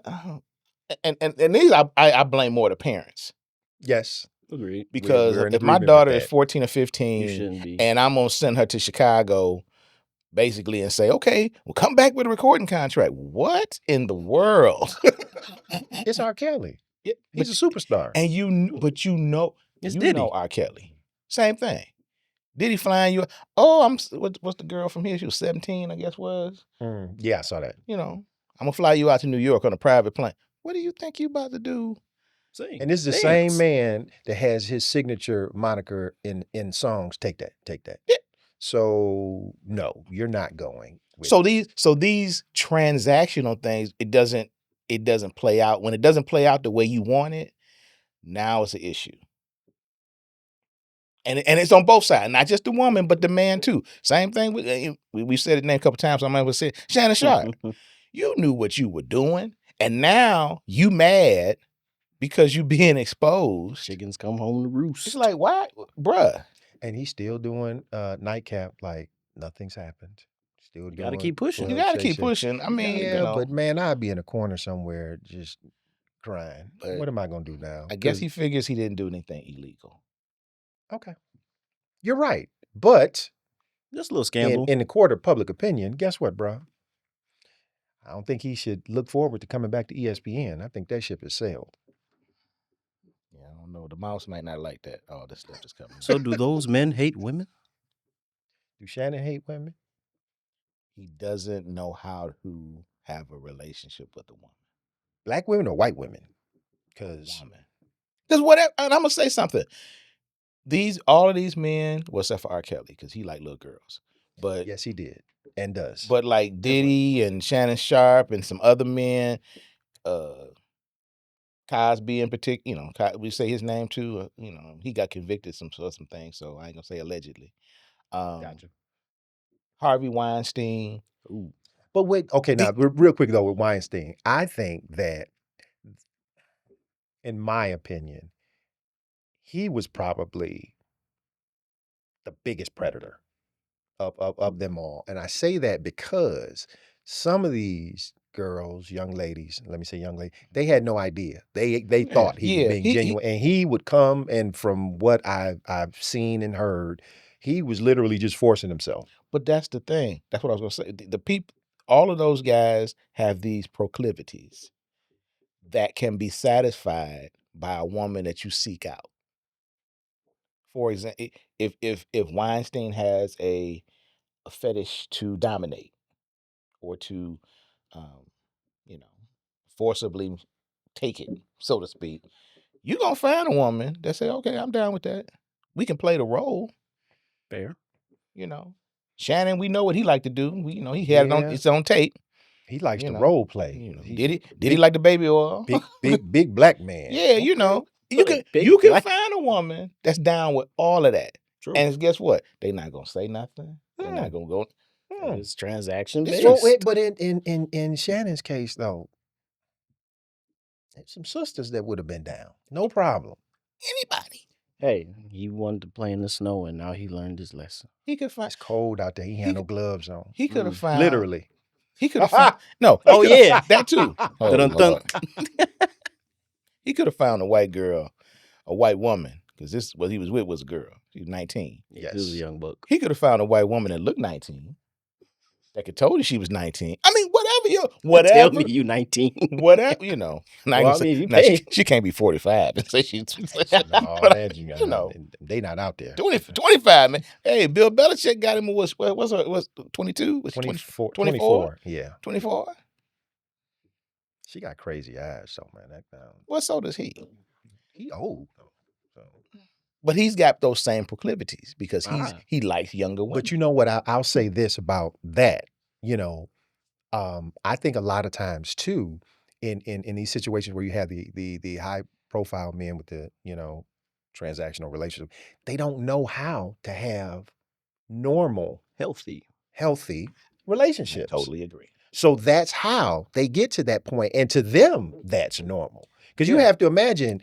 and these I blame more the parents, Yes. Agreed. because we're in if my agreement with daughter is that. 14 or You 15, shouldn't be. and I'm gonna send her to Chicago, basically, and say, okay, well, come back with a recording contract. What in the world? It's R. Kelly. Yeah, He's a superstar. and but you know R. Kelly. Same thing. Diddy flying you. Oh, what's the girl from here? She was 17, I guess was. Yeah, I saw that. You know, I'm gonna fly you out to New York on a private plane. What do you think you about to do? Sing, And this is the dance. same man that has his signature moniker in songs. Take that. Yeah. So no, you're not going. So these transactional things, it doesn't play out. When it doesn't play out the way you want it, now it's an issue. And it's on both sides, not just the woman, but the man too. Same thing with we said his name a couple times. I might say Shannon Sharp. You knew what you were doing, and now you mad because you being exposed. Chickens come home to roost. It's like, why, bruh? And he's still doing Nightcap like nothing's happened. Still You gotta doing keep pushing. You Club gotta keep Chasing. pushing. I mean, Yeah, but man, I'd be in a corner somewhere just crying. But What am I gonna do now? I guess 'Cause- he figures he didn't do anything illegal. okay. You're right. But Just a little scandal. in the court of public opinion, guess what, bro? I don't think he should look forward to coming back to ESPN. I think that ship has sailed. Yeah, I don't know. The mouse might not like that. All this stuff is coming. So do those men hate women? Do Shannon hate women? He doesn't know how to have a relationship with a woman. Black women or white women? Because Because whatever, and I'm gonna say something. All of these men, well, except for R. Kelly, because he like little girls. But yes, he did and does. But like Diddy and Shannon Sharp and some other men, Cosby in particular, we say his name too. He got convicted some things, so I ain't gonna say allegedly. Gotcha. Harvey Weinstein. Ooh. But wait, okay, now real quick though with Weinstein, I think that, in my opinion, he was probably the biggest predator of them all. And I say that because some of these girls, young ladies, let me say young lady, they had no idea. They thought he was being genuine. And he would come, and from what I've seen and heard, he was literally just forcing himself. But that's the thing. That's what I was gonna say. The people, all of those guys have these proclivities that can be satisfied by a woman that you seek out. For example, if Weinstein has a fetish to dominate or to, forcibly take it, so to speak, you're gonna find a woman that say, "Okay, I'm down with that. We can play the role." Fair. Shannon, we know what he liked to do. He had it on its own tape. He likes to role play. Did he like the baby oil? Big black man. Yeah, you can find a woman that's down with all of that. True. And guess what? They're not gonna say nothing. They're not gonna go. It's transaction based. But in Shannon's case though, there's some sisters that would have been down. No problem. Anybody. Hey, he wanted to play in the snow, and now he learned his lesson. He could find. It's cold out there. He had no gloves on. He could have found. Literally. He could have found. No. Oh yeah, that too. Oh, Dun-dun-dun. He could have found a white girl, a white woman, because what he was with was a girl. She was 19. Yes. He was a young buck. He could have found a white woman that looked 19. That could told you she was 19. I mean, whatever. Tell me you 19. Whatever, Well, I mean, you now, pay. she can't be 45 and say she's No, they not out there. 25, man. Hey, Bill Belichick got him what's 22? 24. Yeah. 24? She got crazy eyes, so man. Well, so does he. He old though. So. But he's got those same proclivities because he likes younger women. But you know what? I'll say this about that. I think a lot of times too, in these situations where you have the high profile men with the transactional relationship, they don't know how to have normal, healthy relationships. I totally agree. So that's how they get to that point, and to them, that's normal. Because you have to imagine.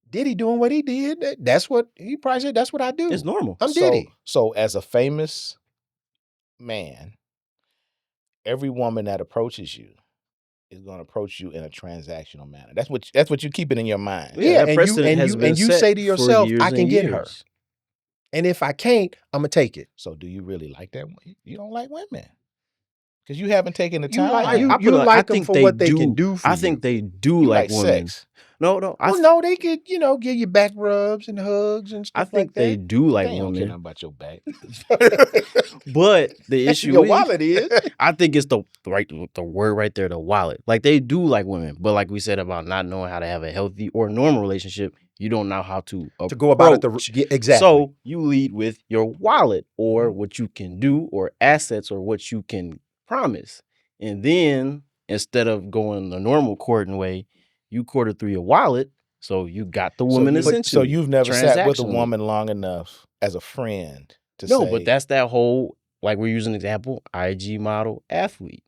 Diddy doing what he did? That's what he probably said. That's what I do. It's normal. I'm Diddy. So as a famous man, every woman that approaches you is going to approach you in a transactional manner. That's what you keep it in your mind. Yeah, that precedent has been you set say to for yourself, years I can and get years. her. And if I can't, I'm gonna take it. So do you really like that? You don't like women because you haven't taken the time. You like them for what they can do for you. I think they do You like women. sex. No, Well, no, they could, give you back rubs and hugs and I stuff think like they that. do like They don't care women, nothing about your back. but the That's issue your is, wallet is. I think it's the word right there, the wallet. Like they do like women, but like we said about not knowing how to have a healthy or normal relationship, you don't know how to To go about it approach. exactly. So you lead with your wallet or what you can do or assets or what you can promise. And then instead of going the normal courting way, you court it through your wallet. So you got the woman essentially. So you've never sat with a transactionally. woman long enough as a friend to No, say, but that's that whole, like we're using an example, IG model athlete.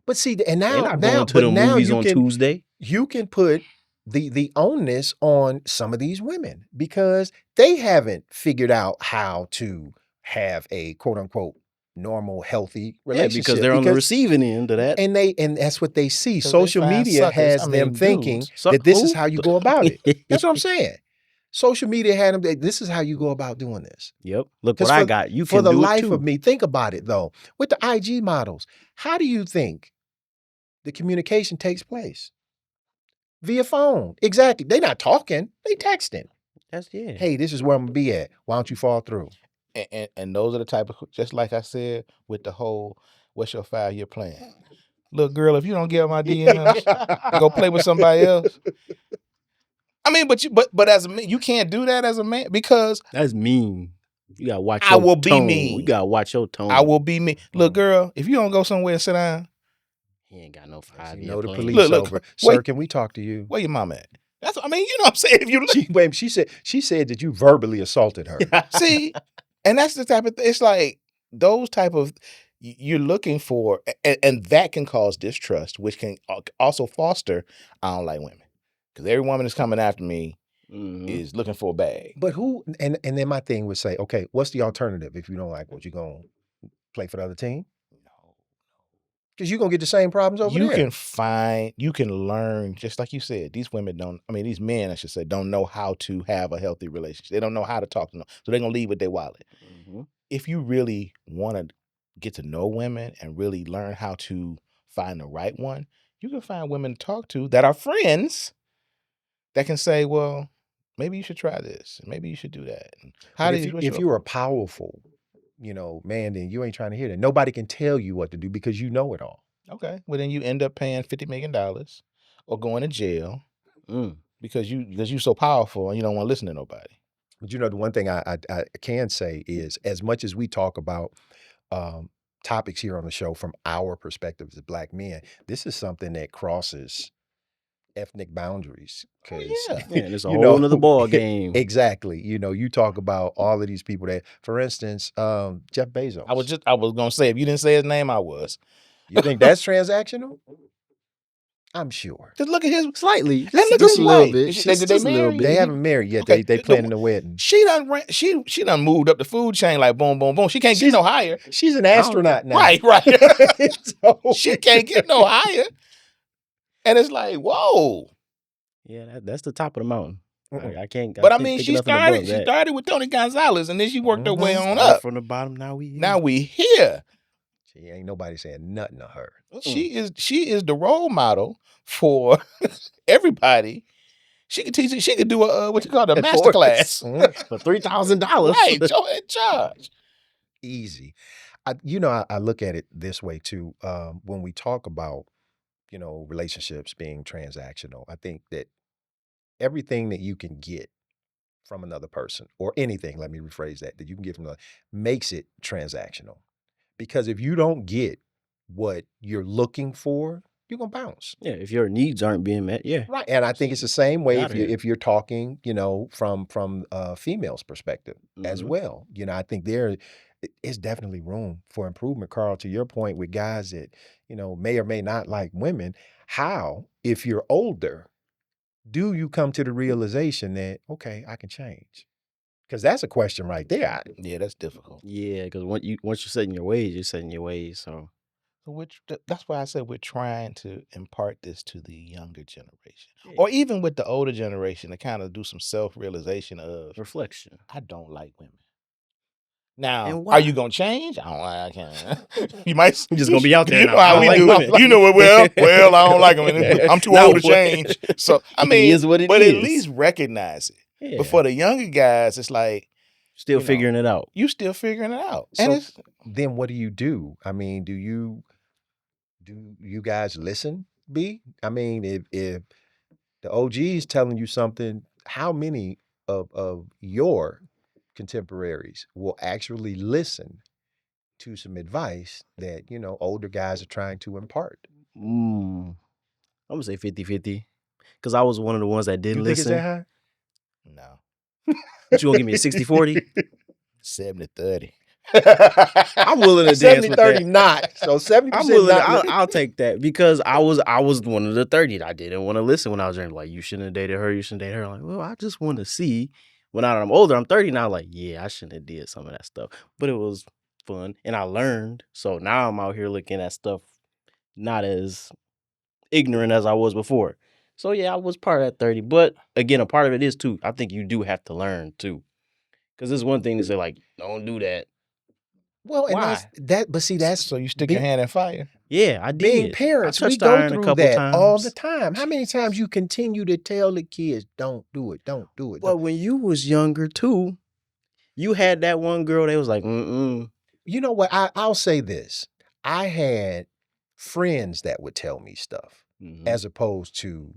But see, and They're now, not going to the movies on Tuesday. you can put the onus on some of these women because they haven't figured out how to have a quote unquote normal, healthy Yeah, relationship. because they're on the receiving end of that. And that's what they see. 'Cause they Social find media suckers, has I them mean, thinking dudes. that this is Who? how you go about it. That's what I'm saying. Social media had them. This is how you go about doing this. Yep. Look 'Cause what I got. You For can the do it life too. of me, think about it though. With the IG models, how do you think the communication takes place? Via phone. Exactly. They're not talking. They texting. That's yeah. Hey, this is where I'm gonna be at. Why don't you fall through? And those are the type of, just like I said with the whole, what's your 5-year plan? Look, girl, if you don't get my DMs and go play with somebody else. I mean, but as a man, you can't do that as a man because That's mean. You gotta watch I your will be tone. mean. You gotta watch your tone. I will be me. Look, girl, if you don't go somewhere and sit down, He ain't got no You 5-year know the plan. police Look, over. wait. Sir, can we talk to you? where your mom at? That's what I mean. You know what I'm saying? If you She said that you verbally assaulted her. see, and that's the type of it's like those type of you're looking for, and that can cause distrust, which can also foster. I don't like women because every woman that's coming after me Mhm. is looking for a bag. But who and then my thing would say, okay, what's the alternative if you don't like what you gonna play for the other team? Because you're gonna get the same problems over You there. you can learn, just like you said, these men, I should say, don't know how to have a healthy relationship. They don't know how to talk to them. So they're gonna leave with their wallet. Mhm. If you really want to get to know women and really learn how to find the right one, you can find women to talk to that are friends that can say, well, maybe you should try this. And maybe you should do that. And But if you're a powerful, man, then you ain't trying to hear that. Nobody can tell you what to do because you know it all. okay, well then you end up paying $50 million or going to jail Mm. because you're so powerful and you don't want to listen to nobody. But the one thing I can say is, as much as we talk about topics here on the show from our perspective as Black men, this is something that crosses ethnic boundaries. Oh, Because yeah. Man, it's a whole nother ball game. Exactly. You talk about all of these people that, for instance, Jeff Bezos. I was gonna say, if you didn't say his name, I was. You think that's transactional? I'm sure. Just look at his Slightly. Look at Just his a little wife. bit. Did Just they a little marry? bit. They haven't married yet. Okay, They the- planning the wedding. She done moved up the food chain like boom, boom, boom. She can't get no higher. She's an astronaut now. Right. So- She can't get no higher. And it's like, whoa. Yeah, that's the top of the mountain. I can't. But I can't mean, think she of nothing above that. started with Tony Gonzalez, and then she worked her way on Started up. from the bottom. Now we here. She ain't nobody saying nothing to her. She is the role model for everybody. She could teach it. She could do a what you call it, a master class. for $3,000. Right, Joe in charge. Easy. I look at it this way too. When we talk about, relationships being transactional, I think that everything that you can get from another person, or anything, let me rephrase that you can get from another, makes it transactional. Because if you don't get what you're looking for, you're gonna bounce. Yeah, if your needs aren't being met, yeah. Right. And I think it's the same way Outta here. if you're talking, from a female's perspective as Mhm. well. I think there is definitely room for improvement, Carl, to your point with guys that, may or may not like women. How, if you're older, do you come to the realization that, okay, I can change? Because that's a question right there. Yeah, that's difficult. Yeah, because once you're setting your ways, you're setting your ways. So That's why I said we're trying to impart this to the younger generation, Yeah. or even with the older generation, to kind of do some self-realization of, reflection. I don't like women. Now, And are you why? gonna change? I can't. You might. I'm just gonna be out there You now. know I how don't we like do. women. You know what? Well, I don't like them. I'm too Now old to what? change. So I It mean, is what it but at is. least recognize it. Yeah. But for the younger guys, it's like Still you know, figuring it out. you still figuring it out, and So it's then what do you do? I mean, do you guys listen, B? I mean, if the OG is telling you something, how many of your contemporaries will actually listen to some advice that, older guys are trying to impart? I'm gonna say 50-50. Because I was one of the ones that didn't You think it's that listen. high? no What you gonna give me a 60-40? 70-30. I'm willing to dance with 70-30 that. not. So 70% I'm willing. not. I'll take that because I was one of the 30. I didn't want to listen when I was young. Like, you shouldn't have dated her. You shouldn't date her. I'm like, well, I just want to see. When I'm older, I'm 30 now. Like, yeah, I shouldn't have did some of that stuff. But it was fun and I learned. So now I'm out here looking at stuff not as ignorant as I was before. So yeah, I was part of that 30. But again, a part of it is too. I think you do have to learn too. Because there's one thing to say like, don't do that. Well, and Why? but see, that's So you stick your hand in fire. Yeah, I did. being parents. I We touched go iron a through couple that all the times. time. How many times you continue to tell the kids, don't do it, don't do it. But when you was younger too, you had that one girl that was like, You know what? I'll say this. I had friends that would tell me stuff as opposed to,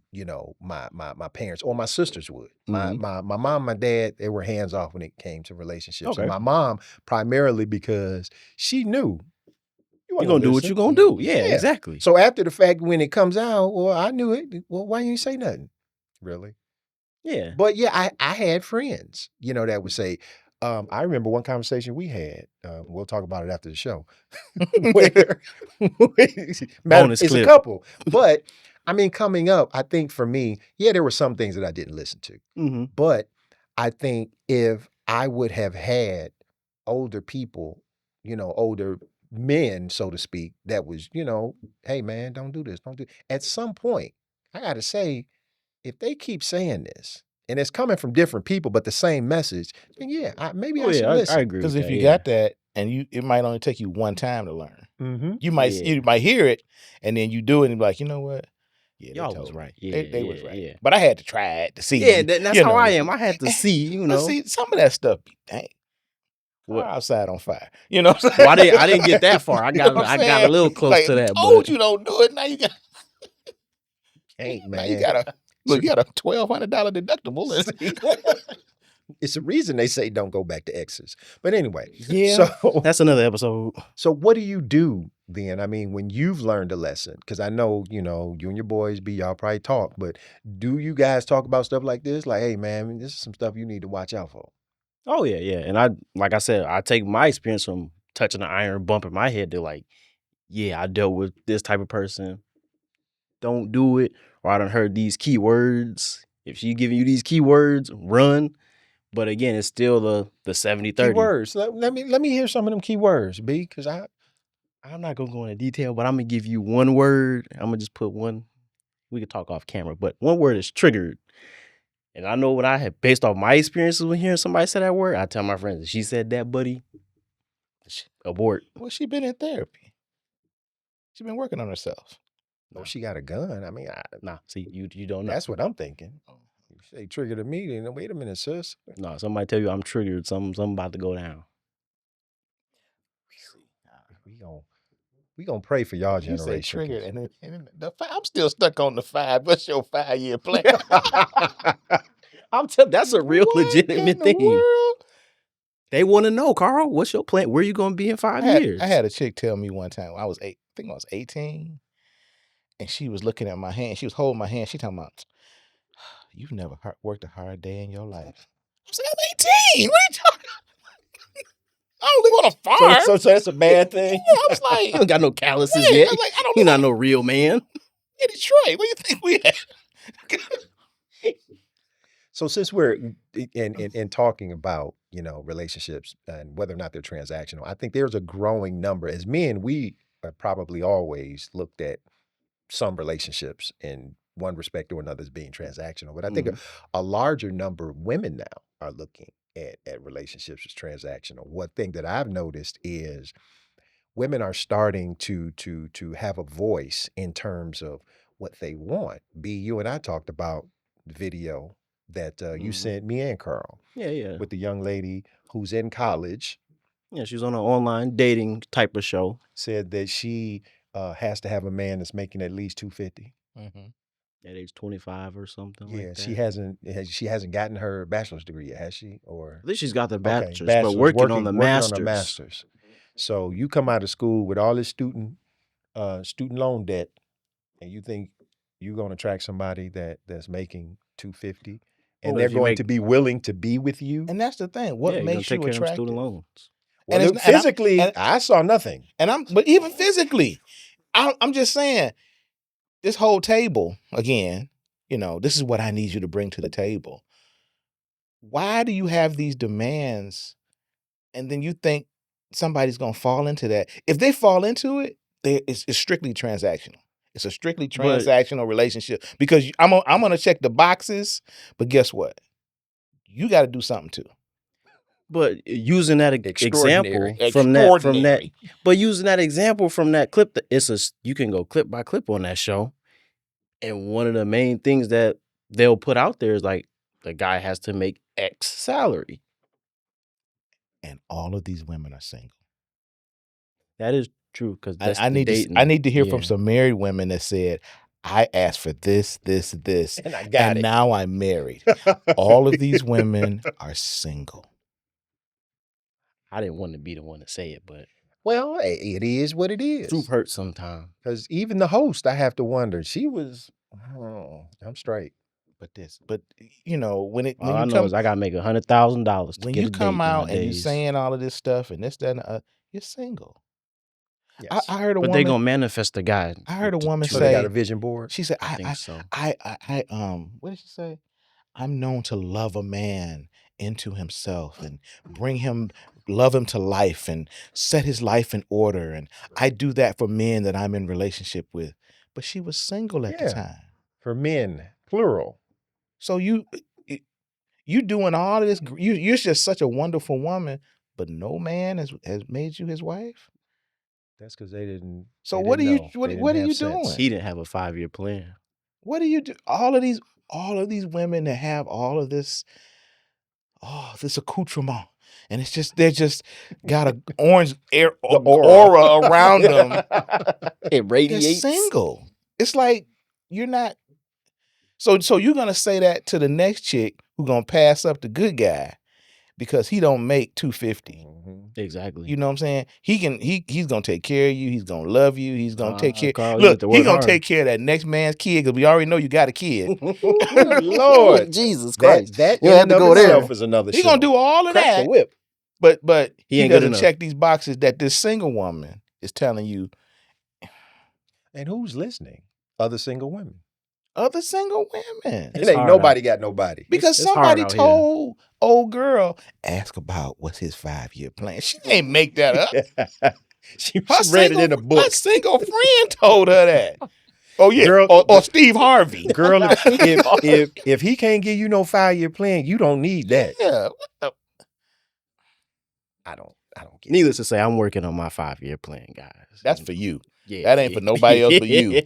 my parents or my sisters would. My mom, my dad, they were hands off when it came to relationships. Okay. And my mom, primarily because she knew You're gonna do what you're gonna do. Yeah, exactly. So after the fact, when it comes out, well, I knew it. Well, why you ain't say nothing? Really? Yeah. But yeah, I had friends, that would say, I remember one conversation we had. We'll talk about it after the show. Where Bonus it's clip. a couple. But I mean, coming up, I think for me, yeah, there were some things that I didn't listen to. But I think if I would have had older people, older men, so to speak, that was, hey man, don't do this, don't do. At some point, I got to say, if they keep saying this, and it's coming from different people, but the same message, then yeah, maybe I should listen. I agree. Because with if that, you yeah. got that, and it might only take you one time to learn. Mm-hmm. You might hear it, and then you do it, and be like, you know what? Yeah, Y'all they was told me. right. Yeah, They was right. yeah. But I had to try it to see. Yeah, that's how I am. I had to see, But see, some of that stuff, dang. What? Outside on fire. You know what I'm saying? Well, I didn't get that far. I You know got what I'm I got a saying? little close Like, to that. told But you don't do it. Now you got Hey now man, you got a $1,200 deductible. it's a reason they say don't go back to exes. But anyway, yeah, so that's another episode. So what do you do then? I mean, when you've learned a lesson, because I know, you and your boys, y'all probably talk, but do you guys talk about stuff like this? Like, hey man, this is some stuff you need to watch out for. Oh yeah, yeah. And like I said, I take my experience from touching the iron, bumping my head to like, yeah, I dealt with this type of person. Don't do it. Or I done heard these keywords. If she giving you these keywords, run. But again, it's still the 70-30. Keywords. Let me hear some of them keywords, B, because I'm not gonna go into detail, but I'm gonna give you one word. I'm gonna just put one. We could talk off camera, but one word is triggered. And I know what I have based off my experiences when hearing somebody say that word. I tell my friends, if she said that, buddy, abort. Well, she been in therapy. She been working on herself. no, she got a gun. I mean, Nah, see, you don't know. that's what I'm thinking. You say trigger to me, then wait a minute, sis. No, somebody tell you I'm triggered. Something about to go down. We gonna pray for y'all You say generation. triggered, and I'm still stuck on the 5. What's your 5-year plan? That's a real legitimate thing. World? They want to know, Carl, what's your plan? Where you gonna be in 5 years? I had a chick tell me one time, I think I was 18, and she was looking at my hand. She was holding my hand. She talking about, you've never worked a hard day in your life. I was like, I'm 18. What are you talking about? I don't live on a farm. So that's a bad thing. Yeah, I was like, you don't got no calluses yeah, yet. I was like, I don't You're live not no real man. in Detroit. Where you think we at? So since we're in talking about, relationships and whether or not they're transactional, I think there's a growing number. As men, we have probably always looked at some relationships in one respect or another as being transactional. But I think a larger number of women now are looking at relationships is transactional. One thing that I've noticed is women are starting to have a voice in terms of what they want. B, you and I talked about the video that you Mhm. sent me and Carl Yeah. with the young lady who's in college, Yeah, she was on an online dating type of show. said that she has to have a man that's making at least 250. Mhm. At age 25 or something Yeah, like she that. hasn't gotten her bachelor's degree yet, has she? I Or think she's got the okay, bachelor's, but bachelor's, working on the working on her master's. master's. So you come out of school with all this student loan debt, and you think you're going to attract somebody that's making 250, and Well, they're if you going to make, be willing to be with you? And that's the thing. yeah, What you're gonna makes take you care of them student attractive? loans. Well, And look, it's and physically, and I saw nothing. but even physically, I'm just saying, this whole table again. This is what I need you to bring to the table. Why do you have these demands, and then you think somebody's gonna fall into that? If they fall into it, it's strictly transactional. It's a strictly But transactional relationship because I'm gonna check the boxes, but guess what? You got to do something too. but using that Extraordinary. example from that Extraordinary. but using that example from that clip, you can go clip by clip on that show, and one of the main things that they'll put out there is like the guy has to make X salary. And all of these women are single. That is true because that's I the need dating. I need to hear from Yeah. some married women that said, I asked for this, And I got it. now I'm married. All of these women are single. I didn't want to be the one to say it, but Well, it is what it is. truth hurts sometimes. Because even the host, I have to wonder. She was, oh, I'm straight. But when All you I know come is I gotta make $100,000 to when get you a date come out and you nowadays. saying all of this stuff and this, that, and you're single. Yes. I heard a But woman. they gonna manifest a guy. I heard a woman So they got say, a vision board? she said, I think so. what did she say? I'm known to love a man into himself and love him to life and set his life in order. And I do that for men that I'm in relationship with. But she was single at the Yeah. time. For men, plural. So you doing all of this. You're just such a wonderful woman, but no man has made you his wife. That's because they didn't. So they what are didn't you know. what, They what are didn't you have sense. doing? He didn't have a 5-year plan. What do you do? All of these women that have all of this, this accoutrement, and it's just they're just got a orange aura around them. It They're radiates. single. It's like you're not. So you're gonna say that to the next chick who gonna pass up the good guy because he don't make 250. Exactly. You know what I'm saying? He's gonna take care of you. He's gonna love you. He's gonna take care. Carl, you Look, have to he's work gonna hard. take care of that next man's kid because we already know you got a kid. Lord. Jesus Christ. That You in have and to of go there. itself is another He's show. gonna do all of Crack that. the whip. But He he ain't good doesn't enough. check these boxes that this single woman is telling you. And who's listening? Other single women. Other single women. It's It ain't hard nobody got nobody. Because it's hard somebody out here. told old girl, ask about what's his 5-year plan. She ain't make that up. She Her read it in a Her book. single friend told her that. Oh yeah, Girl- or Steve Harvey. Girl, if he can't give you no 5-year plan, you don't need that. Yeah. I don't get it. Needless to say, I'm working on my 5-year plan, guys. That's for you. Yeah, That ain't for nobody else but you.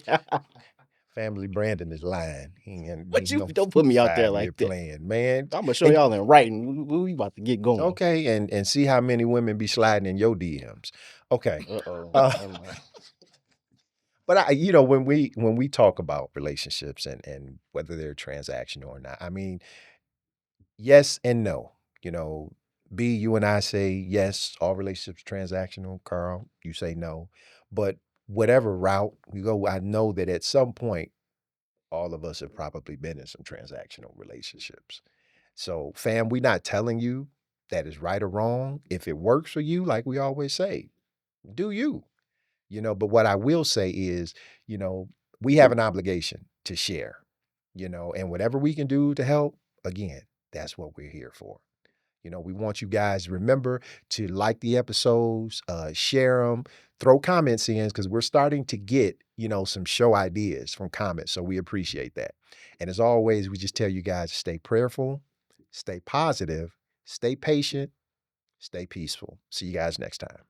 Family Brandon is lying. He ain't But need you no don't put me out there 5-year like that. plan, man. I'm gonna show y'all in writing. We about to get going. Okay, and see how many women be sliding in your DMs. Okay. Uh-oh. But when we talk about relationships and whether they're transactional or not, I mean, yes and no. B, you and I say yes, all relationships are transactional. Carl, you say no. But whatever route we go, I know that at some point, all of us have probably been in some transactional relationships. So, fam, we're not telling you that is right or wrong. If it works for you, like we always say, do you. But what I will say is, we have an obligation to share, and whatever we can do to help, again, that's what we're here for. We want you guys to remember to like the episodes, share them, throw comments in because we're starting to get, some show ideas from comments. So we appreciate that. And as always, we just tell you guys to stay prayerful, stay positive, Stay patient. Stay peaceful. See you guys next time.